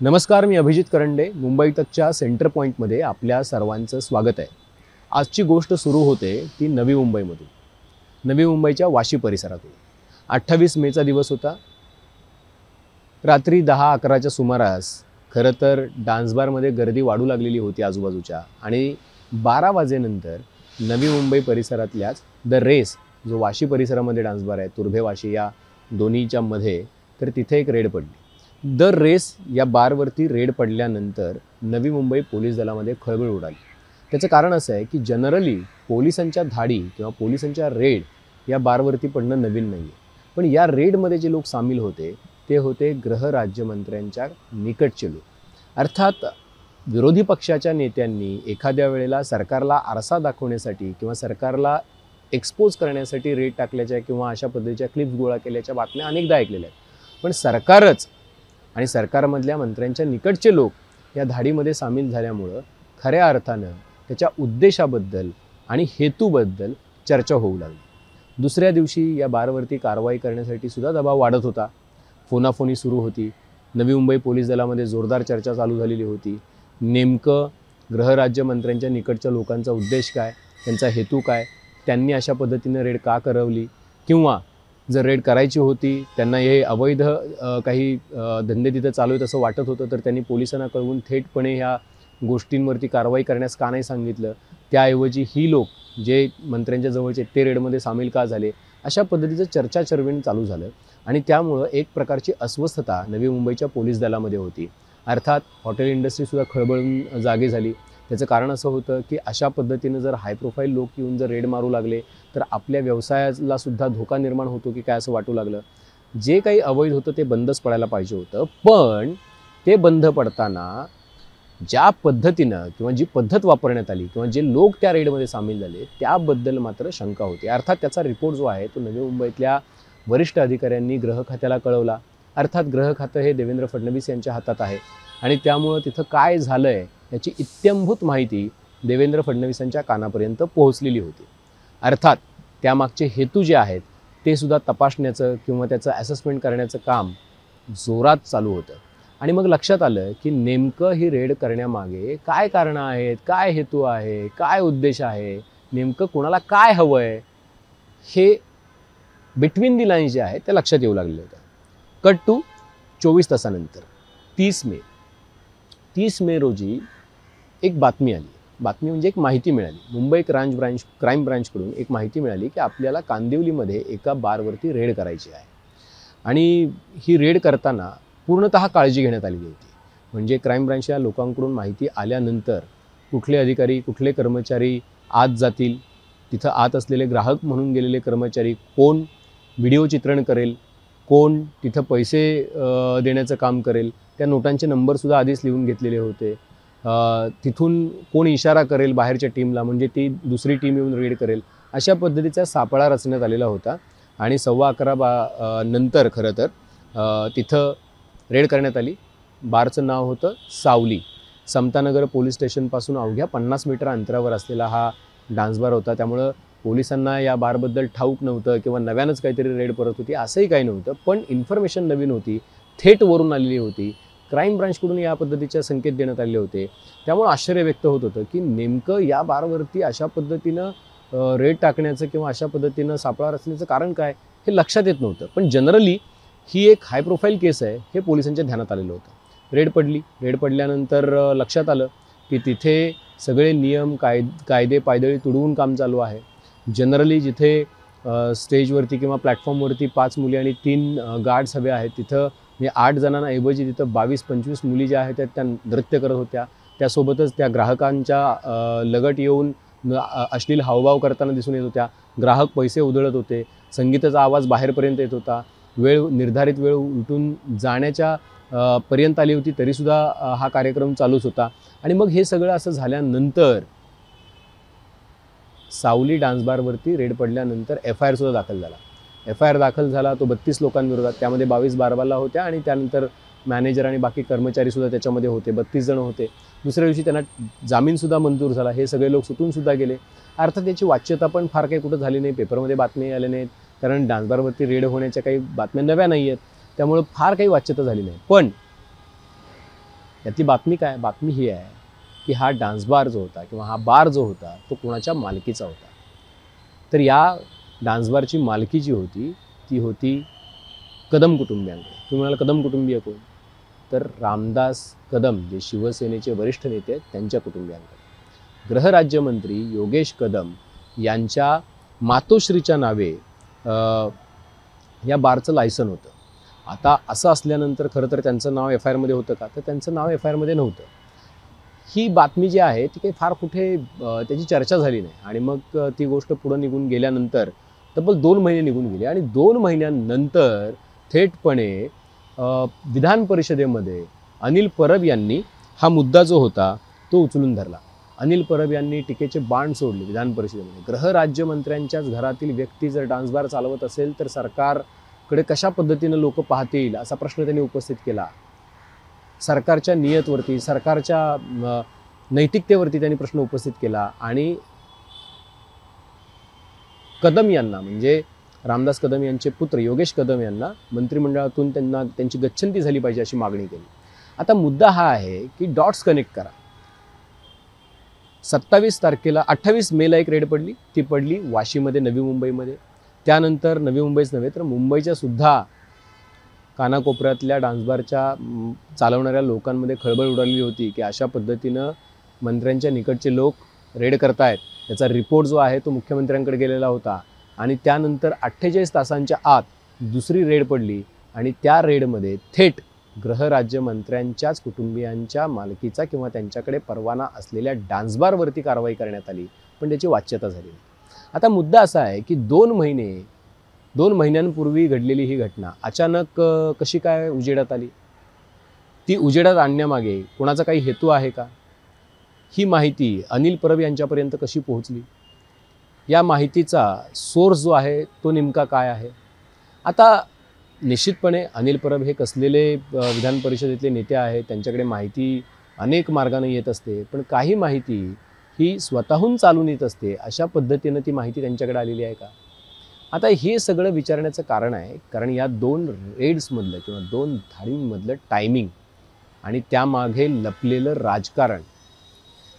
नमस्कार, मी अभिजित करंडे. मुंबई तकच्या सेंटर पॉईंटमध्ये आपल्या सर्वांचं स्वागत आहे. आजची गोष्ट सुरू होते ती नवी मुंबईमधून, नवी मुंबईच्या वाशी परिसरातून. 28 मेचा दिवस होता. रात्री 10-11च्या सुमारास खरं तर डान्स बारमध्ये गर्दी वाढू लागलेली होती आजूबाजूच्या, आणि 12 वाजेनंतर नवी मुंबई परिसरातल्याच द रेस, जो वाशी परिसरामध्ये डान्स बार आहे, तुर्भे वाशी या दोन्हीच्या मध्ये, तर तिथे एक रेड पडली. द रेस या बारवरती रेड पडल्यानंतर नवी मुंबई पोलीस दलामध्ये खळबळ उडाली. त्याचं कारण असं आहे की जनरली पोलिसांच्या धाडी किंवा पोलिसांच्या रेड या बारवरती पडणं नवीन नाही आहे. पण या रेडमध्ये जे लोक सामील होते ते होते गृहराज्यमंत्र्यांच्या निकटचे लोक. अर्थात विरोधी पक्षाच्या नेत्यांनी एखाद्या वेळेला सरकारला आरसा दाखवण्यासाठी किंवा सरकारला एक्सपोज करण्यासाठी रेड टाकल्याच्या किंवा अशा पद्धतीच्या क्लिप्स गोळा केल्याच्या बातम्या अनेकदा ऐकलेल्या आहेत. पण सरकारच आणि सरकारमधल्या मंत्र्यांच्या निकटचे लोक या धाडीमध्ये सामील झाल्यामुळं खऱ्या अर्थानं त्याच्या उद्देशाबद्दल आणि हेतूबद्दल चर्चा होऊ लागली. दुसऱ्या दिवशी या बारवरती कारवाई करण्यासाठी सुद्धा दबाव वाढत होता. फोनाफोनी सुरू होती. नवी मुंबई पोलीस दलामध्ये जोरदार चर्चा चालू झालेली होती. नेमकं गृहराज्यमंत्र्यांच्या निकटच्या लोकांचा उद्देश काय, त्यांचा हेतू काय, त्यांनी अशा पद्धतीनं रेड का करवली, किंवा जर रेड करायची होती, त्यांना हे अवैध काही धंदे तिथं चालू आहेत असं वाटत होतं, तर त्यांनी पोलिसांना कळवून थेटपणे ह्या गोष्टींवरती कारवाई करण्यास का नाही सांगितलं. त्याऐवजी ही लोक जे मंत्र्यांच्या जवळचे ते रेडमध्ये सामील का झाले, अशा पद्धतीचं चर्चाचर्विण चालू झालं. आणि त्यामुळं एक प्रकारची अस्वस्थता नवी मुंबईच्या पोलीस दलामध्ये होती. अर्थात हॉटेल इंडस्ट्रीसुद्धा खळबळून जागी झाली. त्याचं कारण असं होतं की अशा पद्धतीनं जर हाय प्रोफाईल लोक येऊन जर रेड मारू लागले तर आपल्या व्यवसायाला सुद्धा धोका निर्माण होतो की काय, असं वाटू लागलं. जे काही अवैध होतं ते बंदच पडायला पाहिजे होतं. पण ते बंद पडताना ज्या पद्धतीनं किंवा जी पद्धत वापरण्यात आली किंवा जे लोक त्या रेडमध्ये सामील झाले त्याबद्दल मात्र शंका होती. अर्थात त्याचा रिपोर्ट जो आहे तो नवी मुंबईतल्या वरिष्ठ अधिकाऱ्यांनी गृह खात्याला कळवला. अर्थात गृह खातं हे देवेंद्र फडणवीस यांच्या हातात आहे आणि त्यामुळं तिथं काय झालं आहे याची इत्थंभूत माहिती देवेंद्र फडणवीसांच्या कानापर्यंत पोहोचलेली होती. अर्थात त्यामागचे हेतू जे आहेत ते सुद्धा तपासण्याचं किंवा त्याचं ॲसेसमेंट करण्याचं काम जोरात चालू होतं. आणि मग लक्षात आलं की नेमकं ही रेड करण्यामागे काय कारणं आहेत, काय हेतू आहे, काय उद्देश आहे, नेमकं कोणाला काय हवं आहे, हे बिटवीन दी लाईन्स जे आहेत ते लक्षात येऊ लागलेलं होतं. कट टू 24 तासानंतर 30 मे रोजी एक बातमी आली. बातमी म्हणजे एक माहिती मिळाली. मुंबई क्राईम ब्रांचकडून एक माहिती मिळाली की आपल्याला कांदिवलीमध्ये एका बारवरती रेड करायची आहे. आणि ही रेड करताना पूर्णतः काळजी घेण्यात आलेली होती. म्हणजे क्राईम ब्रांचच्या लोकांकडून माहिती आल्यानंतर कुठले अधिकारी, कुठले कर्मचारी आत जातील, तिथं आत असलेले ग्राहक म्हणून गेलेले कर्मचारी कोण व्हिडिओ चित्रण करेल, कोण तिथं पैसे देण्याचं काम करेल, त्या नोटांचे नंबरसुद्धा आधीच लिहून घेतलेले होते. तिथून कोण इशारा करेल बाहेरच्या टीमला, म्हणजे ती दुसरी टीम येऊन रेड करेल, अशा पद्धतीचा सापळा रचण्यात आलेला होता. आणि 11:15 नंतर खरं तर तिथं रेड करण्यात आली. बारचं नाव होतं सावली. समतानगर पोलीस स्टेशनपासून अवघ्या 50 मीटर अंतरावर असलेला हा डान्स बार होता. त्यामुळं पोलिसांना या बारबद्दल ठाऊक नव्हतं किंवा नव्यानंच काहीतरी रेड परत होती असंही काही नव्हतं. पण इन्फॉर्मेशन नवीन होती, थेट वरून आलेली होती. क्राईम ब्रांचकडून या पद्धतीचे संकेत देण्यात आले होते. त्यामुळे आश्चर्य व्यक्त होत होतं की नेमकं या बारवरती अशा पद्धतीनं रेड टाकण्याचं किंवा अशा पद्धतीनं सापळा रचण्याचं कारण काय, हे लक्षात येत नव्हतं. पण जनरली ही एक हाय प्रोफाईल केस आहे हे पोलिसांच्या ध्यानात आलेलं होतं. रेड पडली. रेड पडल्यानंतर लक्षात आलं की तिथे सगळे नियम कायदे पायदळी तुडवून काम चालू आहे. जनरली जिथे स्टेजवरती किंवा प्लॅटफॉर्मवरती 5 मुली आणि 3 गार्ड्स हवे आहेत, तिथं म्हणजे 8 जणांऐवजी तिथं 22-25 मुली ज्या आहेत त्या नृत्य करत होत्या. त्यासोबतच त्या ग्राहकांच्या लगट येऊन अश्लील हावभाव करताना दिसून येत होत्या. ग्राहक पैसे उधळत होते. संगीताचा आवाज बाहेरपर्यंत येत होता. निर्धारित वेळ उलटून जाण्याच्या पर्यंत आली होती तरीसुद्धा हा कार्यक्रम चालूच होता. आणि मग हे सगळं असं झाल्यानंतर सावली डान्स बारवरती रेड पडल्यानंतर FIR सुद्धा दाखल झाला. FIR दाखल झाला तो 32 लोकांविरोधात. त्यामध्ये 22 बारबाला होत्या आणि त्यानंतर मॅनेजर आणि बाकी कर्मचारीसुद्धा त्याच्यामध्ये होते. 32 जण होते. दुसऱ्या दिवशी त्यांना जामीनसुद्धा मंजूर झाला. हे सगळे लोक सुटूनसुद्धा गेले. अर्थात याची वाच्यता पण फार काही कुठं झाली नाही. पेपरमध्ये बातमी आल्या नाहीत, कारण डान्स बारवरती रेड होण्याच्या काही बातम्या नव्या नाही आहेत. त्यामुळं फार काही वाच्यता झाली नाही. पण यातली बातमी काय? बातमी ही आहे की हा डान्स बार जो होता किंवा हा बार जो होता तो कोणाच्या मालकीचा होता. तर या डान्स बारची मालकी जी होती ती होती कदम कुटुंबियांकडे. तुम्ही म्हणाल कदम कुटुंबीय कोण? तर रामदास कदम जे शिवसेनेचे वरिष्ठ नेते आहेत त्यांच्या कुटुंबियांकडे. गृहराज्यमंत्री योगेश कदम यांच्या मातोश्रीच्या नावे या बारचं लायसन होतं. आता असं असल्यानंतर खरं तर त्यांचं नाव एफ आय आरमध्ये होतं का? तर त्यांचं नाव एफ आय आरमध्ये नव्हतं. ही बातमी जी आहे ती काही फार कुठे त्याची चर्चा झाली नाही आणि मग ती गोष्ट पुढं निघून गेल्यानंतर तब्बल 2 महिने निघून गेले आणि 2 महिन्यानंतर थेटपणे विधान परिषदेमध्ये अनिल परब यांनी हा मुद्दा जो होता तो उचलून धरला. अनिल परब यांनी टीकेचे बाण सोडले विधान परिषदेमध्ये. गृहराज्यमंत्र्यांच्याच घरातील व्यक्ती जर डान्स बार चालवत असेल तर सरकारकडे कशा पद्धतीनं लोक पाहतील असा प्रश्न त्यांनी उपस्थित केला. सरकारच्या नियतवरती, सरकारच्या नैतिकतेवरती त्यांनी प्रश्न उपस्थित केला आणि कदम यांना म्हणजे रामदास कदम यांचे पुत्र योगेश कदम यांना मंत्रिमंडळातून त्यांची गच्छंती झाली पाहिजे अशी मागणी केली. आता मुद्दा हा आहे की डॉट्स कनेक्ट करा. 28 मेला एक रेड पडली. ती पडली वाशीमध्ये, नवी मुंबईमध्ये. त्यानंतर नवी मुंबईच नव्हे तर मुंबईच्या सुद्धा कानाकोपऱ्यातल्या डान्सबारच्या चालवणाऱ्या लोकांमध्ये खळबळ उडालेली होती की अशा पद्धतीनं मंत्र्यांच्या निकटचे लोक रेड करतायत. त्याचा रिपोर्ट जो आहे तो मुख्यमंत्र्यांकडे गेलेला होता आणि त्यानंतर 48 तासांच्या आत दुसरी रेड पडली आणि त्या रेडमध्ये थेट गृहराज्यमंत्र्यांच्याच कुटुंबियांच्या मालकीचा किंवा त्यांच्याकडे परवाना असलेल्या डान्सबारवरती कारवाई करण्यात आली, पण त्याची वाच्यता झाली. आता मुद्दा असा आहे की 2 महिन्यांपूर्वी घडलेली ही घटना अचानक कशी काय उजेडात आली? ती उजेडात आणण्यामागे कोणाचा काही हेतू आहे का? ही माहिती अनिल परब यांच्यापर्यंत कशी पोहोचली? या माहितीचा सोर्स जो आहे तो नेमका काय आहे? आता निश्चितपणे अनिल परब हे कसलेले विधान परिषदेतले नेते आहेत, त्यांच्याकडे माहिती अनेक मार्गाने येत असते, पण काही माहिती ही स्वतःहून चालून येत असते. अशा पद्धतीनं ती माहिती त्यांच्याकडे आलेली आहे का? आता हे सगळं विचारण्याचं कारण आहे कारण या 2 रेड्समधलं किंवा 2 धाडींमधलं टायमिंग आणि त्यामागे लपलेलं राजकारण.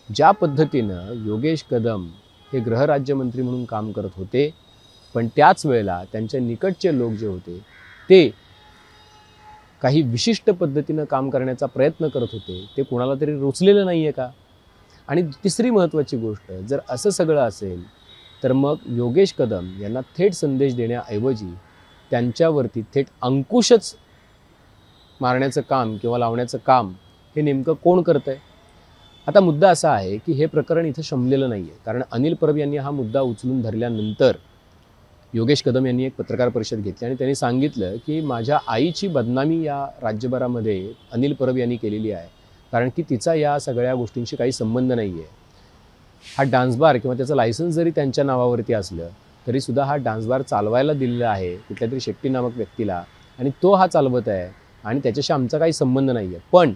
ज्या पद्धतीनं योगेश कदम हे गृहराज्यमंत्री म्हणून काम करत होते, पण त्याच वेळेला त्यांच्या निकटचे लोक जे होते ते काही विशिष्ट पद्धतीनं काम करण्याचा प्रयत्न करत होते, ते कोणाला तरी रुचलेलं नाही आहे का? आणि तिसरी महत्त्वाची गोष्ट, जर असं सगळं असेल तर मग योगेश कदम यांना थेट संदेश देण्याऐवजी त्यांच्यावरती थेट अंकुशच मारण्याचं काम किंवा लावण्याचं काम हे नेमकं कोण करतं आहे? आता मुद्दा असा आहे की हे प्रकरण इथं शमलेलं नाही आहे कारण अनिल परब यांनी हा मुद्दा उचलून धरल्यानंतर योगेश कदम यांनी एक पत्रकार परिषद घेतली आणि त्यांनी सांगितलं की माझ्या आईची बदनामी या राज्यभरामध्ये अनिल परब यांनी केलेली आहे कारण की तिचा या सगळ्या गोष्टींशी काही संबंध नाही आहे. हा डान्स बार किंवा त्याचं लायसन्स जरी त्यांच्या नावावरती असलं तरीसुद्धा हा डान्स बार चालवायला दिलेला आहे कुठल्या तरी शेट्टी नामक व्यक्तीला आणि तो हा चालवत आहे आणि त्याच्याशी आमचा काही संबंध नाही आहे. पण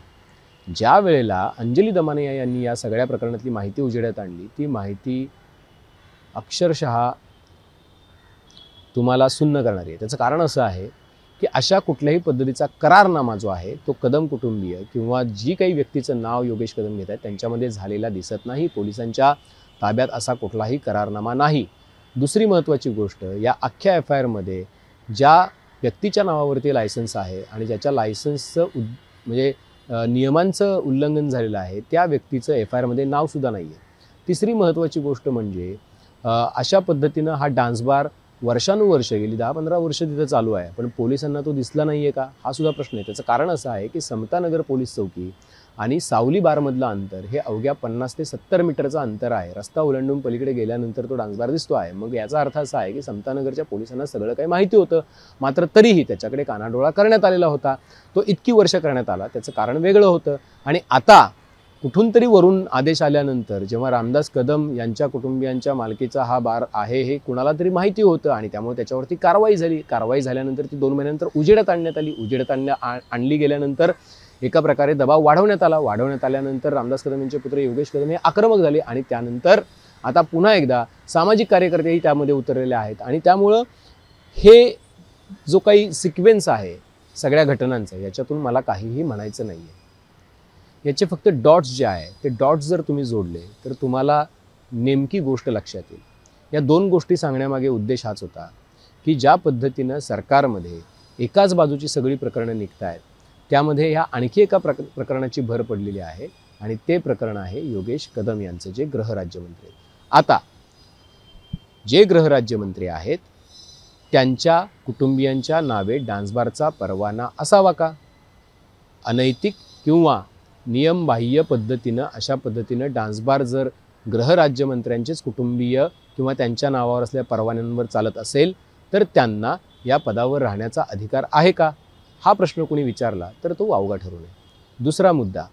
ज्या वेळेला अंजली दमाने यांनी या सगळ्या प्रकरणातली माहिती उजेडात आणली ती माहिती अक्षरशः तुम्हाला सुन्न करणारी आहे. त्याचं कारण असं आहे की अशा कुठल्याही पद्धतीचा करारनामा जो आहे तो कदम कुटुंबीय किंवा जी काही व्यक्तीचं नाव योगेश कदम घेत आहेत त्यांच्यामध्ये झालेला दिसत नाही. पोलिसांच्या ताब्यात असा कुठलाही करारनामा नाही. दुसरी महत्त्वाची गोष्ट, या अख्ख्या एफ आय आरमध्ये ज्या व्यक्तीच्या नावावरती लायसन्स आहे आणि ज्याच्या लायसन्सचं म्हणजे नियमांचं उल्लंघन झालेलं आहे त्या व्यक्तीचं एफ आय आरमध्ये नावसुद्धा नाही आहे. तिसरी महत्त्वाची गोष्ट म्हणजे अशा पद्धतीनं हा डान्स बार वर्षानुवर्ष गेली 10-15 वर्ष तिथं चालू आहे पण पोलिसांना तो दिसला नाही आहे का? हा सुद्धा प्रश्न आहे. त्याचं कारण असं आहे की समतानगर पोलीस चौकी आणि सावली बारमधलं अंतर हे अवघ्या 50 ते 70 मीटरचं अंतर आहे. रस्ता ओलांडून पलीकडे गेल्यानंतर तो डान्स बार दिसतो आहे. मग याचा अर्थ असा आहे की समतानगरच्या पोलिसांना सगळं काही माहिती होतं मात्र तरीही त्याच्याकडे कानाडोळा करण्यात आलेला होता. तो इतकी वर्ष करण्यात आला, त्याचं कारण वेगळं होतं आणि आता कुठून तरी वरून आदेश आल्यानंतर जेव्हा रामदास कदम यांच्या कुटुंबियांच्या मालकीचा हा बार आहे हे कुणाला तरी माहिती होतं आणि त्यामुळे त्याच्यावरती कारवाई झाली. कारवाई झाल्यानंतर ती 2 महिन्यानंतर उजेडात आणण्यात आली. उजेडात आणली गेल्यानंतर एका प्रकारे दबाव वाढवण्यात आला. वाढवण्यात आल्यानंतर रामदास कदम यांचे पुत्र योगेश कदम हे आक्रमक झाले आणि त्यानंतर आता पुन्हा एकदा सामाजिक कार्यकर्तेही त्यामध्ये उतरलेले आहेत आणि त्यामुळं हे जो काही सिक्वेन्स आहे सगळ्या घटनांचा याच्यातून मला काहीही म्हणायचं नाही आहे. याचे फक्त डॉट्स जे आहे ते डॉट्स जर तुम्ही जोडले तर तुम्हाला नेमकी गोष्ट लक्षात येईल. या दोन गोष्टी सांगण्यामागे उद्देश हाच होता की ज्या पद्धतीनं सरकारमध्ये एकाच बाजूची सगळी प्रकरणं निघत आहेत, त्यामध्ये ह्या आणखी एका प्रकरणाची भर पडलेली आहे आणि ते प्रकरण आहे योगेश कदम यांचं, जे गृहराज्यमंत्री. आता जे गृहराज्यमंत्री आहेत त्यांच्या कुटुंबियांच्या नावे डान्सबारचा परवाना असावा का? अनैतिक किंवा नियमबाह्य पद्धतीनं अशा पद्धतीनं डान्सबार जर गृहराज्यमंत्र्यांचेच कुटुंबीय किंवा त्यांच्या नावावर असलेल्या परवान्यांवर चालत असेल तर त्यांना या पदावर राहण्याचा अधिकार आहे का? हा प्रश्न कोणी विचारला तर तो वावगा ठरू नये. दुसरा मुद्दा,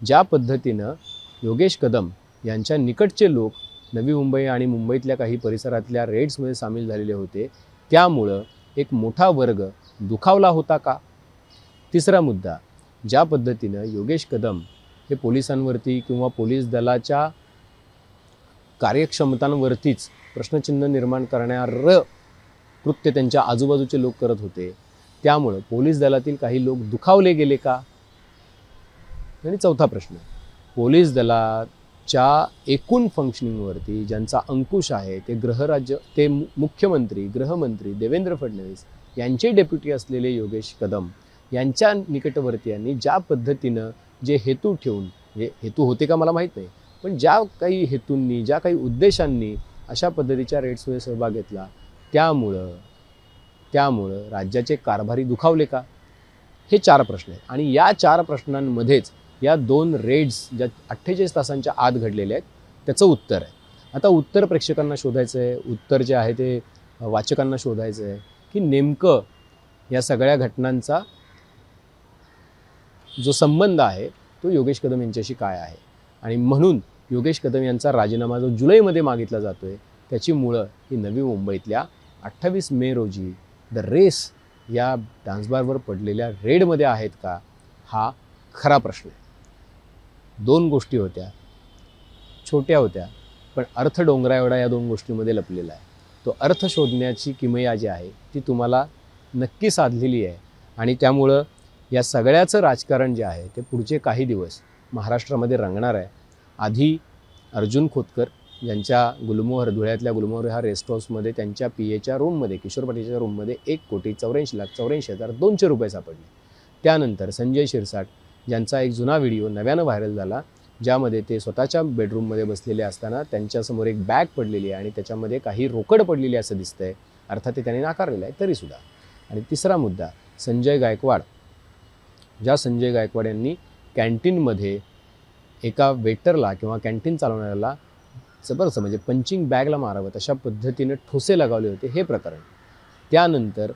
ज्या पद्धतीनं योगेश कदम यांच्या निकटचे लोक नवी मुंबई आणि मुंबईतल्या काही परिसरातल्या रेड्समध्ये सामील झालेले होते, त्यामुळं एक मोठा वर्ग दुखावला होता का? तिसरा मुद्दा, ज्या पद्धतीनं योगेश कदम हे पोलिसांवरती किंवा पोलीस दलाच्या कार्यक्षमतांवरतीच प्रश्नचिन्ह निर्माण करणारं कृत्य त्यांच्या आजूबाजूचे लोक करत होते, त्यामुळं पोलीस दलातील काही लोक दुखावले गेले का? आणि चौथा प्रश्न, पोलीस दलाच्या एकूण फंक्शनिंगवरती ज्यांचा अंकुश आहे ते मुख्यमंत्री गृहमंत्री देवेंद्र फडणवीस यांचे डेप्युटी असलेले योगेश कदम यांच्या निकटवर्तीयांनी ज्या पद्धतीनं जे हेतू ठेवून, हे हेतू होते का मला माहीत नाही, पण ज्या काही हेतूंनी ज्या काही उद्देशांनी अशा पद्धतीच्या रेड्समध्ये सहभाग घेतला, त्यामुळं राज्याचे कारभारी दुखावले का? हे 4 प्रश्न आहेत आणि या 4 प्रश्नांमध्येच या 2 रेड्स ज्या 48 तासांच्या आत घडलेल्या आहेत त्याचं उत्तर आहे. आता उत्तर प्रेक्षकांना शोधायचं आहे, उत्तर जे आहे ते वाचकांना शोधायचं आहे की नेमकं या सगळ्या घटनांचा जो संबंध आहे तो योगेश कदम यांच्याशी काय आहे. आणि म्हणून योगेश कदम यांचा राजीनामा जो जुलैमध्ये मागितला जातो आहे त्याची मुळं ही नवी मुंबईतल्या 28 मे रोजी द रेस या डान्सबारवर पडलेल्या रेडमध्ये आहेत का? हा खरा प्रश्न आहे. 2 गोष्टी होत्या, छोट्या होत्या, पण अर्थ डोंगरा एवढा या 2 गोष्टींमध्ये लपलेला आहे. तो अर्थ शोधण्याची किमया जी आहे ती तुम्हाला नक्की साधलेली आहे आणि त्यामुळं या सगळ्याचं राजकारण जे आहे ते पुढचे काही दिवस महाराष्ट्रामध्ये रंगणार आहे. आधी अर्जुन खोतकर यांच्या धुळ्यातल्या गुलमोहर ह्या रेस्ट हाऊसमध्ये त्यांच्या PAच्या रूममध्ये, किशोर पाटीलच्या रूममध्ये 1,84,84,200 रुपये सापडले. त्यानंतर संजय शिरसाट ज्यांचा एक जुना व्हिडिओ नव्यानं व्हायरल झाला, ज्यामध्ये ते स्वतःच्या बेडरूममध्ये बसलेले असताना त्यांच्यासमोर एक बॅग पडलेली आहे आणि त्याच्यामध्ये काही रोकड पडलेली असं दिसतंय. अर्थात ते त्यांनी नाकारलेलं आहे तरीसुद्धा. आणि तिसरा मुद्दा, संजय गायकवाड यांनी कॅन्टीनमध्ये एका वेटरला किंवा कॅन्टीन चालवणाऱ्याला जबरदस्त म्हणजे पंचिंग बॅगला मारावं अशा पद्धतीनं ठोसे लगावले होते, हे प्रकरण. त्यानंतर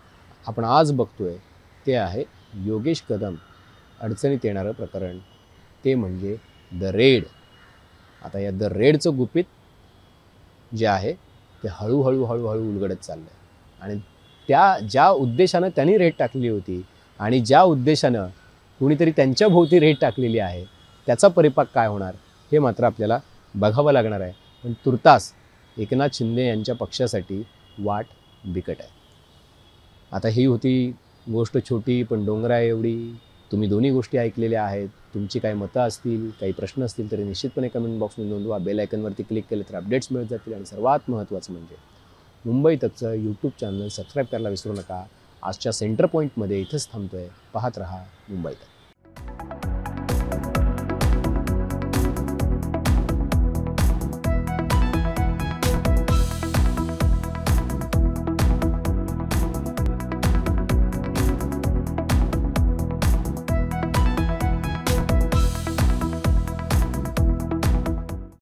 आपण आज बघतोय ते आहे योगेश कदम अडचणीत येणारं प्रकरण, ते म्हणजे द रेड. आता या द रेडचं गुपित जे आहे ते हळूहळू उलगडत चाललं आहे आणि ज्या उद्देशानं त्यांनी रेड टाकली होती आणि ज्या उद्देशानं कुणीतरी त्यांच्या भोवती रेड टाकलेली आहे त्याचा परिपाक काय होणार हे मात्र आपल्याला बघावं लागणार आहे. पण तुर्तास एकनाथ शिंदे यांच्या पक्षासाठी वाट बिकट आहे. आता ही होती गोष्ट छोटी पण डोंगरा एवढी. तुम्ही दोन्ही गोष्टी ऐकलेल्या आहेत. तुमची काही मतं असतील, काही प्रश्न असतील तरी निश्चितपणे कमेंट बॉक्समध्ये नोंदवा. बेल आयकॉनवरती क्लिक केलं तर अपडेट्स मिळत जातील आणि सर्वात महत्त्वाचं म्हणजे मुंबई तकचं यूट्यूब चॅनल सबस्क्राईब करायला विसरू नका. आजच्या सेंटर पॉईंटमध्ये इथंच थांबतोय. पाहत रहा मुंबई तक.